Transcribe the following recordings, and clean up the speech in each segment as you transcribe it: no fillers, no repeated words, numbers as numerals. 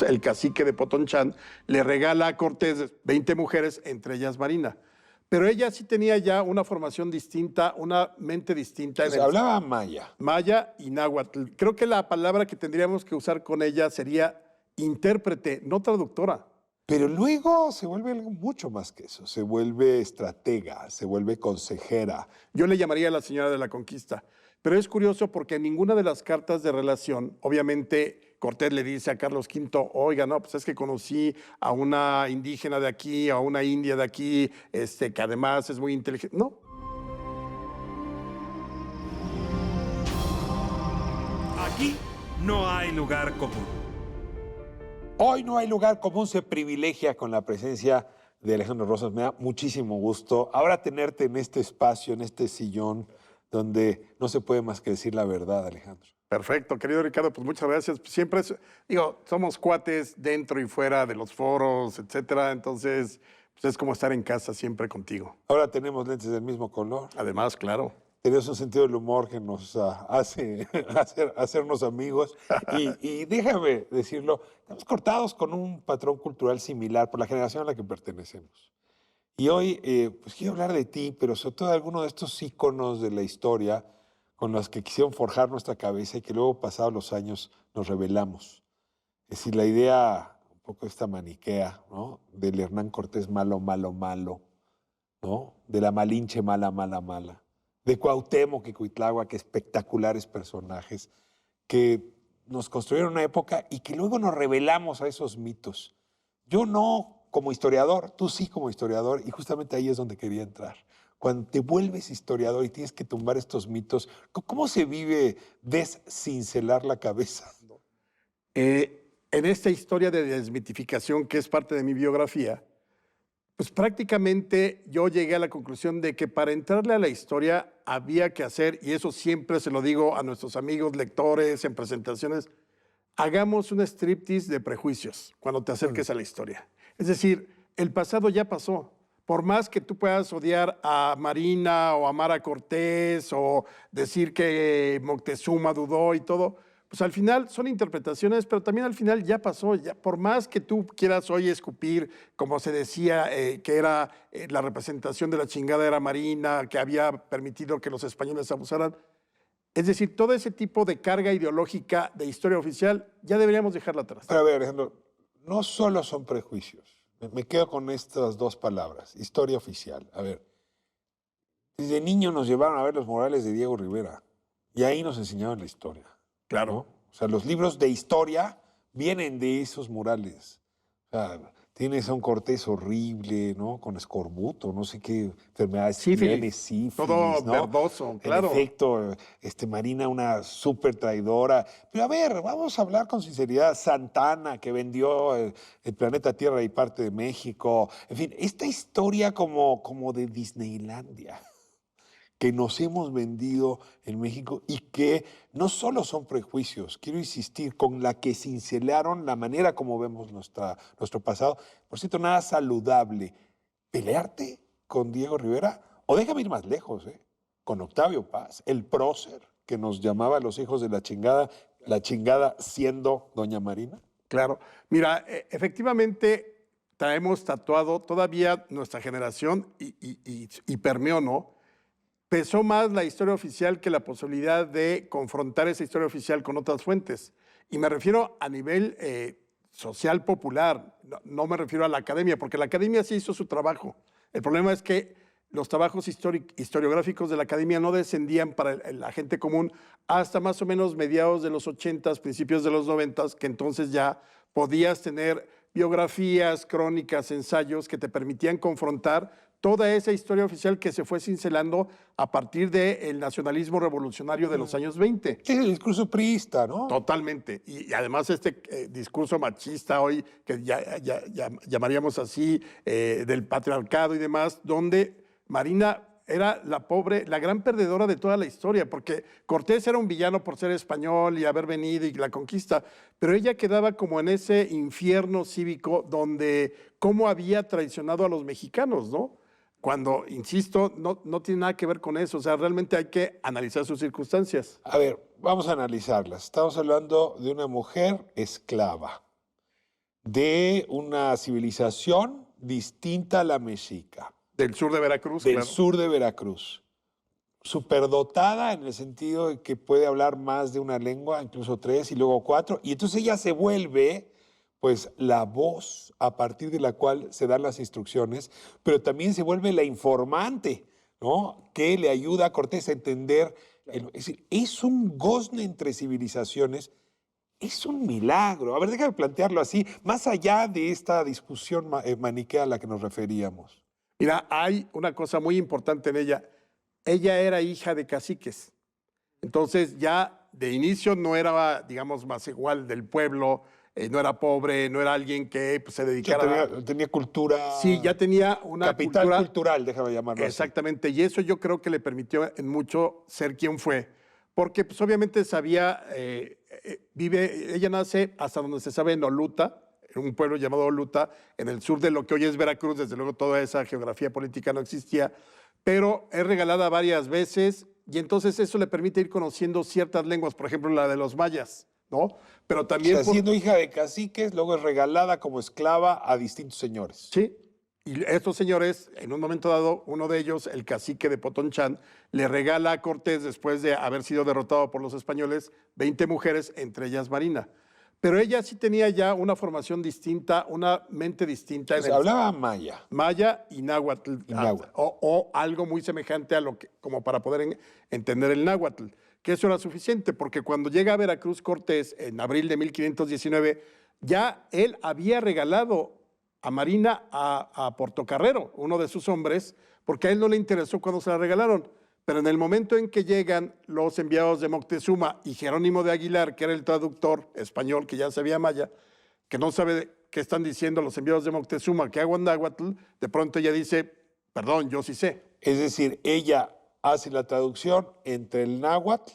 el cacique de Potonchán, le regala a Cortés 20 mujeres, entre ellas Marina. Pero ella sí tenía ya una formación distinta, una mente distinta. Pues hablaba maya. Maya y náhuatl. Creo que la palabra que tendríamos que usar con ella sería intérprete, no traductora. Pero luego se vuelve algo mucho más que eso. Se vuelve estratega, se vuelve consejera. Yo le llamaría a la señora de la conquista. Pero es curioso porque en ninguna de las cartas de relación, obviamente Cortés le dice a Carlos V, oiga, no, pues es que conocí a una indígena de aquí, a una india de aquí, que además es muy inteligente. No. Aquí no hay lugar común. Hoy no hay lugar común, se privilegia con la presencia de Alejandro Rosas. Me da muchísimo gusto ahora tenerte en este espacio, en este sillón, donde no se puede más que decir la verdad, Alejandro. Perfecto, querido Ricardo, pues muchas gracias. Siempre, somos cuates dentro y fuera de los foros, etcétera, entonces pues es como estar en casa siempre contigo. Ahora tenemos lentes del mismo color. Además, claro. Tenemos un sentido del humor que nos hace hacernos amigos. Y déjame decirlo, estamos cortados con un patrón cultural similar por la generación a la que pertenecemos. Y hoy, pues quiero hablar de ti, pero sobre todo de alguno de estos íconos de la historia con los que quisieron forjar nuestra cabeza y que luego, pasados los años, nos revelamos. Es decir, la idea, un poco esta maniquea, ¿no? Del Hernán Cortés malo, malo, malo, ¿no? De la Malinche mala, mala, mala. De Cuauhtémoc y Cuitláhuac, espectaculares personajes que nos construyeron una época y que luego nos revelamos a esos mitos. Yo no como historiador, tú sí como historiador, y justamente ahí es donde quería entrar. Cuando te vuelves historiador y tienes que tumbar estos mitos, ¿cómo se vive descincelar la cabeza? En esta historia de desmitificación, que es parte de mi biografía, pues prácticamente yo llegué a la conclusión de que para entrarle a la historia había que hacer, y eso siempre se lo digo a nuestros amigos lectores en presentaciones, hagamos un striptease de prejuicios cuando te acerques a la historia. Es decir, el pasado ya pasó. Por más que tú puedas odiar a Marina o amar a Cortés o decir que Moctezuma dudó y todo, pues al final son interpretaciones, pero también al final ya pasó. Ya, por más que tú quieras hoy escupir, como se decía, que era la representación de la chingada era Marina, que había permitido que los españoles abusaran. Es decir, todo ese tipo de carga ideológica de historia oficial ya deberíamos dejarla atrás. Pero a ver, Alejandro, no solo son prejuicios. Me quedo con estas dos palabras, historia oficial. A ver, desde niño nos llevaron a ver los murales de Diego Rivera y ahí nos enseñaban la historia. Claro. ¿No? O sea, los libros de historia vienen de esos murales. O sea, tienes a un Cortés horrible, ¿no? Con escorbuto, no sé qué enfermedades tiene, sífilis, todo ¿no? verdoso, claro. En efecto, Marina, una súper traidora. Pero a ver, vamos a hablar con sinceridad. Santana, que vendió el planeta Tierra y parte de México. En fin, esta historia como de Disneylandia que nos hemos vendido en México y que no solo son prejuicios, quiero insistir, con la que cincelaron la manera como vemos nuestro pasado. Por cierto, nada saludable. ¿Pelearte con Diego Rivera? O déjame ir más lejos, con Octavio Paz, el prócer que nos llamaba a los hijos de la chingada siendo doña Marina. Claro. Mira, efectivamente traemos tatuado todavía nuestra generación y permeó, ¿no? Pesó más la historia oficial que la posibilidad de confrontar esa historia oficial con otras fuentes. Y me refiero a nivel social popular, no me refiero a la academia, porque la academia sí hizo su trabajo. El problema es que los trabajos historiográficos de la academia no descendían para la gente común hasta más o menos mediados de los 80s, principios de los 90s, que entonces ya podías tener biografías, crónicas, ensayos que te permitían confrontar toda esa historia oficial que se fue cincelando a partir del nacionalismo revolucionario de los años 20. Sí, el discurso priista, ¿no? Totalmente. Y además discurso machista hoy, que ya llamaríamos así, del patriarcado y demás, donde Marina era la gran perdedora de toda la historia, porque Cortés era un villano por ser español y haber venido y la conquista, pero ella quedaba como en ese infierno cívico donde cómo había traicionado a los mexicanos, ¿no? Cuando, insisto, no tiene nada que ver con eso. O sea, realmente hay que analizar sus circunstancias. A ver, vamos a analizarlas. Estamos hablando de una mujer esclava, de una civilización distinta a la mexica, Del sur de Veracruz, del claro. sur de Veracruz. Superdotada en el sentido de que puede hablar más de una lengua, incluso 3 y luego 4, y entonces ella se vuelve pues la voz a partir de la cual se dan las instrucciones, pero también se vuelve la informante, ¿no? Que le ayuda a Cortés a entender. Es decir, es un gozne entre civilizaciones, es un milagro. A ver, déjame plantearlo así, más allá de esta discusión maniquea a la que nos referíamos. Mira, hay una cosa muy importante en ella. Ella era hija de caciques. Entonces ya de inicio no era, digamos, más igual del pueblo, no era pobre, no era alguien que pues, se dedicara Tenía cultura. Sí, ya tenía una capital cultura. cultural, déjame llamarlo Exactamente, y eso yo creo que le permitió en mucho ser quien fue, porque pues obviamente sabía, ella nace hasta donde se sabe en Oluta, en un pueblo llamado Oluta, en el sur de lo que hoy es Veracruz, desde luego toda esa geografía política no existía, pero es regalada varias veces y entonces eso le permite ir conociendo ciertas lenguas, por ejemplo la de los mayas, ¿no? Pero así. también... O sea, siendo hija de caciques, luego es regalada como esclava a distintos señores. Sí, y estos señores, en un momento dado, uno de ellos, el cacique de Potonchán, le regala a Cortés, después de haber sido derrotado por los españoles, 20 mujeres, entre ellas Marina. Pero ella sí tenía ya una formación distinta, una mente distinta. O sea, hablaba maya. Maya y náhuatl, Y náhuatl. o algo muy semejante a lo que, como para poder entender el náhuatl, que eso era suficiente, porque cuando llega a Veracruz Cortés, en abril de 1519, ya él había regalado a Marina a Portocarrero, uno de sus hombres, porque a él no le interesó cuando se la regalaron. Pero en el momento en que llegan los enviados de Moctezuma y Jerónimo de Aguilar, que era el traductor español que ya sabía maya, que no sabe qué están diciendo los enviados de Moctezuma, que hago en náhuatl, de pronto ella dice, perdón, yo sí sé. Es decir, ella hace la traducción entre el náhuatl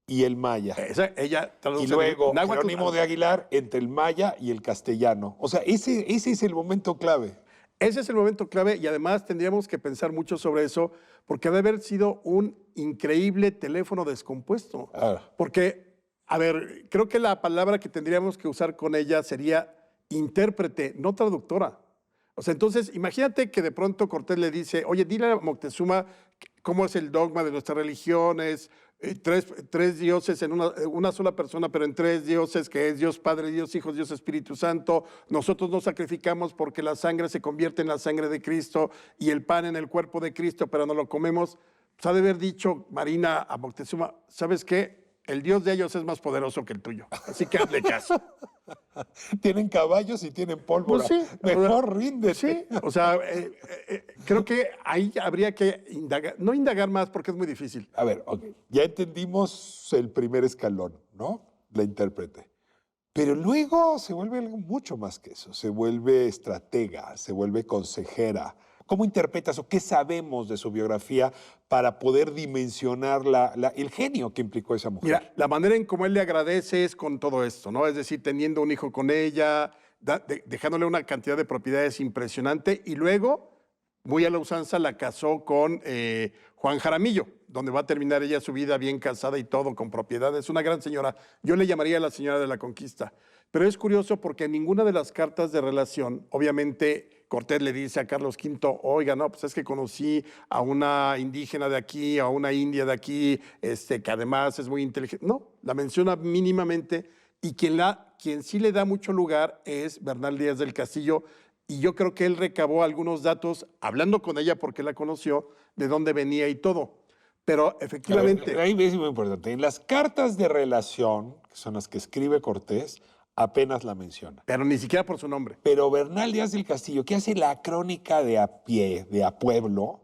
y el maya. Ella traduce Y luego náhuatl Jerónimo de Aguilar entre el maya y el castellano. O sea, ese es el momento clave. Ese es el momento clave y además tendríamos que pensar mucho sobre eso porque ha de haber sido un increíble teléfono descompuesto. Porque, a ver, creo que la palabra que tendríamos que usar con ella sería intérprete, no traductora. O sea, entonces, imagínate que de pronto Cortés le dice, oye, dile a Moctezuma cómo es el dogma de nuestras religiones, tres dioses en una sola persona, pero en tres dioses, que es Dios Padre, Dios Hijo, Dios Espíritu Santo. Nosotros nos sacrificamos porque la sangre se convierte en la sangre de Cristo y el pan en el cuerpo de Cristo, pero no lo comemos. Pues ha de haber dicho Marina a Moctezuma, ¿sabes qué? El Dios de ellos es más poderoso que el tuyo, así que hazle caso. Tienen caballos y tienen pólvora. Pues sí, Mejor ríndete. Sí, o sea, creo que ahí habría que indagar, no indagar más porque es muy difícil. A ver, ok, ya entendimos el primer escalón, ¿no? La intérprete. Pero luego se vuelve algo mucho más que eso. Se vuelve estratega, se vuelve consejera. ¿Cómo interpretas o qué sabemos de su biografía para poder dimensionar el genio que implicó esa mujer? Mira, la manera en cómo él le agradece es con todo esto, ¿no? Es decir, teniendo un hijo con ella, dejándole una cantidad de propiedades impresionante y luego, muy a la usanza, la casó con Juan Jaramillo, donde va a terminar ella su vida bien casada y todo, con propiedades. Una gran señora. Yo le llamaría la señora de la conquista. Pero es curioso porque en ninguna de las cartas de relación, obviamente, Cortés le dice a Carlos V, oiga, no, pues es que conocí a una indígena de aquí, a una india de aquí, que además es muy inteligente. No, la menciona mínimamente y quien sí le da mucho lugar es Bernal Díaz del Castillo y yo creo que él recabó algunos datos, hablando con ella porque la conoció, de dónde venía y todo. Pero efectivamente... A ver, ahí es muy importante. En las cartas de relación, que son las que escribe Cortés, apenas la menciona. Pero ni siquiera por su nombre. Pero Bernal Díaz del Castillo, que hace la crónica de a pie, de a pueblo,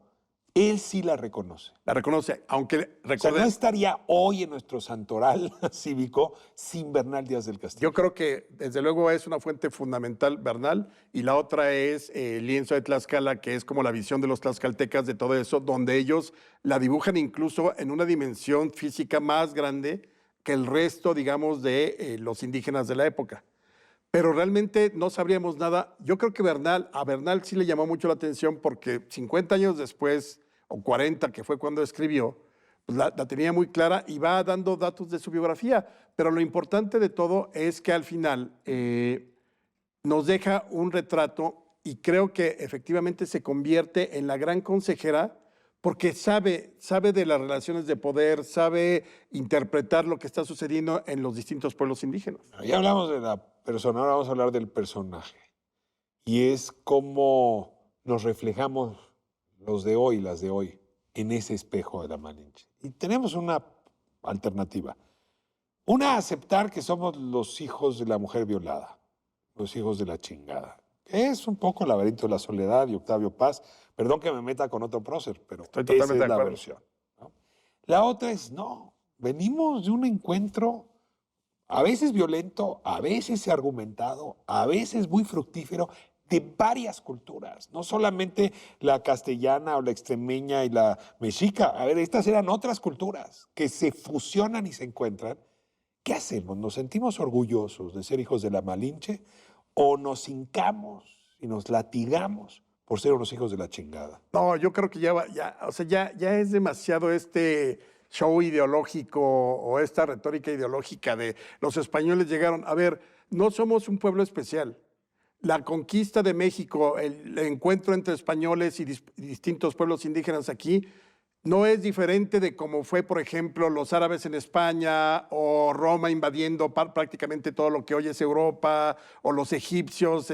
él sí la reconoce. La reconoce, aunque O sea, recuerde... no estaría hoy en nuestro santoral cívico sin Bernal Díaz del Castillo. Yo creo que desde luego es una fuente fundamental Bernal y la otra es el lienzo de Tlaxcala, que es como la visión de los tlaxcaltecas de todo eso, donde ellos la dibujan incluso en una dimensión física más grande que el resto, digamos, de los indígenas de la época. Pero realmente no sabríamos nada. Yo creo que a Bernal sí le llamó mucho la atención porque 50 años después, o 40, que fue cuando escribió, pues la tenía muy clara y va dando datos de su biografía. Pero lo importante de todo es que al final nos deja un retrato y creo que efectivamente se convierte en la gran consejera porque sabe de las relaciones de poder, sabe interpretar lo que está sucediendo en los distintos pueblos indígenas. Ya hablamos de la persona, ahora vamos a hablar del personaje. Y es cómo nos reflejamos los de hoy, las de hoy, en ese espejo de la Malinche. Y tenemos una alternativa. Una, aceptar que somos los hijos de la mujer violada, los hijos de la chingada. Es un poco el laberinto de la soledad y Octavio Paz. Perdón que me meta con otro prócer, pero Estoy esa totalmente es de la acuerdo. versión, ¿no? La otra es, no, venimos de un encuentro a veces violento, a veces argumentado, a veces muy fructífero, de varias culturas, no solamente la castellana o la extremeña y la mexica. A ver, estas eran otras culturas que se fusionan y se encuentran. ¿Qué hacemos? ¿Nos sentimos orgullosos de ser hijos de la Malinche o nos hincamos y nos latigamos por ser unos hijos de la chingada? No, yo creo que ya es demasiado este show ideológico o esta retórica ideológica de los españoles llegaron. A ver, no somos un pueblo especial. La conquista de México, el encuentro entre españoles y distintos pueblos indígenas aquí, no es diferente de cómo fue, por ejemplo, los árabes en España o Roma invadiendo prácticamente todo lo que hoy es Europa o los egipcios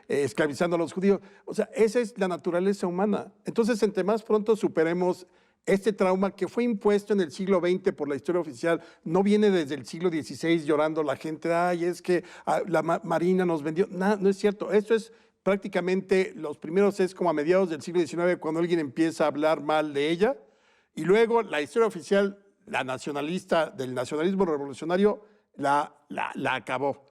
esclavizando a los judíos. O sea, esa es la naturaleza humana. Entonces, entre más pronto superemos este trauma que fue impuesto en el siglo XX por la historia oficial, no viene desde el siglo XVI llorando la gente, ay, es que la Marina nos vendió. No es cierto. Esto es prácticamente, los primeros es como a mediados del siglo XIX cuando alguien empieza a hablar mal de ella. Y luego la historia oficial, la nacionalista, del nacionalismo revolucionario, la acabó.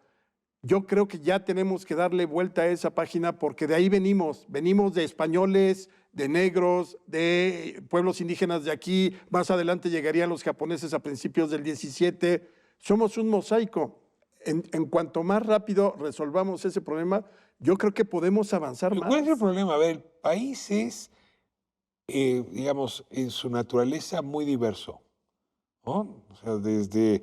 Yo creo que ya tenemos que darle vuelta a esa página porque de ahí venimos de españoles, de negros, de pueblos indígenas de aquí, más adelante llegarían los japoneses a principios del 17. Somos un mosaico. En cuanto más rápido resolvamos ese problema, yo creo que podemos avanzar más. ¿Cuál es el problema? A ver, el país es, digamos, en su naturaleza muy diverso, ¿no? O sea, desde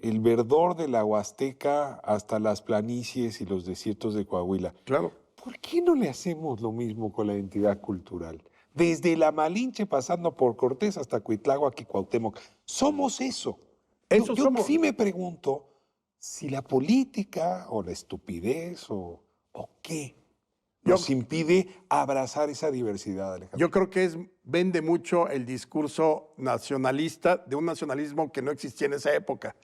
el verdor de la Huasteca hasta las planicies y los desiertos de Coahuila. Claro. ¿Por qué no le hacemos lo mismo con la identidad cultural? Desde la Malinche pasando por Cortés hasta Cuitláhuac y Cuauhtémoc. Somos eso. Eso Yo somos. sí me pregunto si la política o la estupidez o qué nos impide abrazar esa diversidad, Alejandro. Yo creo que vende mucho el discurso nacionalista de un nacionalismo que no existía en esa época.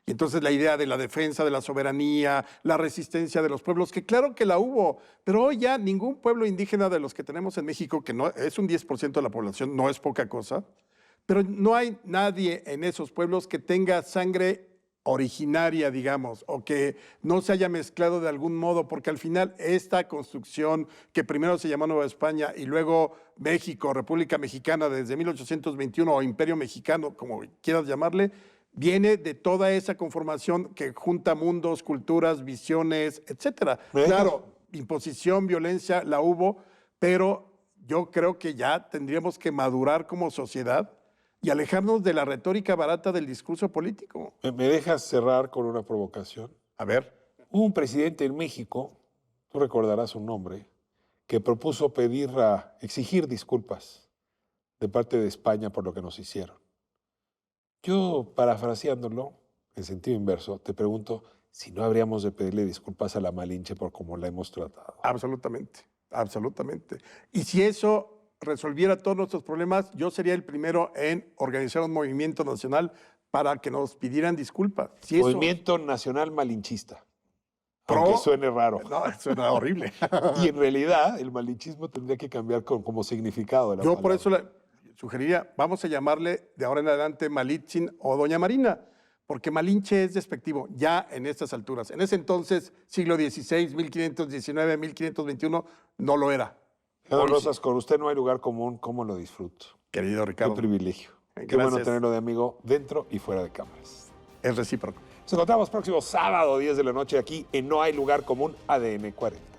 Y entonces la idea de la defensa de la soberanía, la resistencia de los pueblos, que claro que la hubo, pero hoy ya ningún pueblo indígena de los que tenemos en México, que no es un 10% de la población, no es poca cosa, pero no hay nadie en esos pueblos que tenga sangre originaria, digamos, o que no se haya mezclado de algún modo, porque al final esta construcción que primero se llamó Nueva España y luego México, República Mexicana desde 1821 o Imperio Mexicano, como quieras llamarle, viene de toda esa conformación que junta mundos, culturas, visiones, etcétera. Claro, imposición, violencia, la hubo, pero yo creo que ya tendríamos que madurar como sociedad y alejarnos de la retórica barata del discurso político. ¿Me dejas cerrar con una provocación? A ver. Hubo un presidente en México, tú recordarás su nombre, que propuso exigir disculpas de parte de España por lo que nos hicieron. Yo, parafraseándolo, en sentido inverso, te pregunto si no habríamos de pedirle disculpas a la Malinche por cómo la hemos tratado. Absolutamente, absolutamente. Y si eso resolviera todos nuestros problemas, yo sería el primero en organizar un movimiento nacional para que nos pidieran disculpas. Si Movimiento Nacional Malinchista. Aunque suene raro. No, suena horrible. Y en realidad el malinchismo tendría que cambiar como significado de la Yo palabra. por eso sugeriría, vamos a llamarle de ahora en adelante Malitzin o Doña Marina, porque Malinche es despectivo ya en estas alturas. En ese entonces, siglo XVI, 1519, 1521, no lo era. Pedro Rosas, con usted no hay lugar común, ¿cómo lo disfruto? Querido Qué Ricardo. privilegio. Qué Gracias. bueno tenerlo de amigo dentro y fuera de cámaras. Es recíproco. Nos encontramos próximo sábado, 10 de la noche, aquí en No Hay Lugar Común, ADN 40.